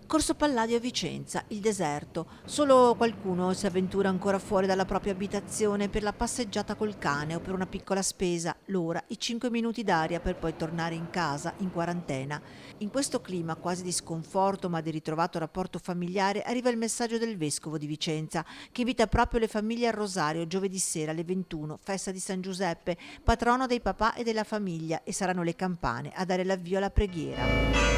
Corso Palladio a Vicenza, il deserto. Solo qualcuno si avventura ancora fuori dalla propria abitazione per la passeggiata col cane o per una piccola spesa, l'ora, i 5 minuti d'aria per poi tornare in casa in quarantena. In questo clima quasi di sconforto ma di ritrovato rapporto familiare arriva il messaggio del vescovo di Vicenza che invita proprio le famiglie al rosario giovedì sera alle 21, festa di San Giuseppe, patrono dei papà e della famiglia, e saranno le campane a dare l'avvio alla preghiera.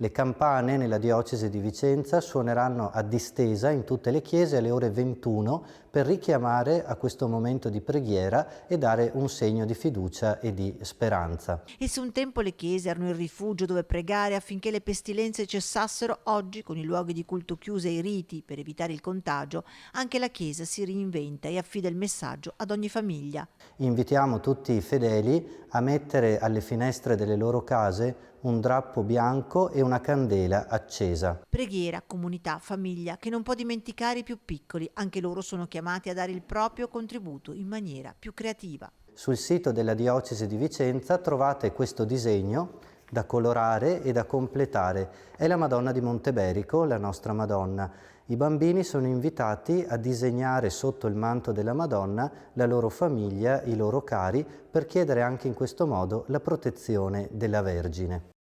Le campane nella diocesi di Vicenza suoneranno a distesa in tutte le chiese alle ore 21 per richiamare a questo momento di preghiera e dare un segno di fiducia e di speranza. E se un tempo le chiese erano il rifugio dove pregare affinché le pestilenze cessassero, oggi, con i luoghi di culto chiusi e i riti per evitare il contagio, anche la Chiesa si reinventa e affida il messaggio ad ogni famiglia. Invitiamo tutti i fedeli a mettere alle finestre delle loro case un drappo bianco e una candela accesa. Preghiera, comunità, famiglia, che non può dimenticare i più piccoli, anche loro sono chiamati a dare il proprio contributo in maniera più creativa. Sul sito della Diocesi di Vicenza trovate questo disegno da colorare e da completare. È la Madonna di Monteberico, la nostra Madonna. I bambini sono invitati a disegnare sotto il manto della Madonna la loro famiglia, i loro cari, per chiedere anche in questo modo la protezione della Vergine.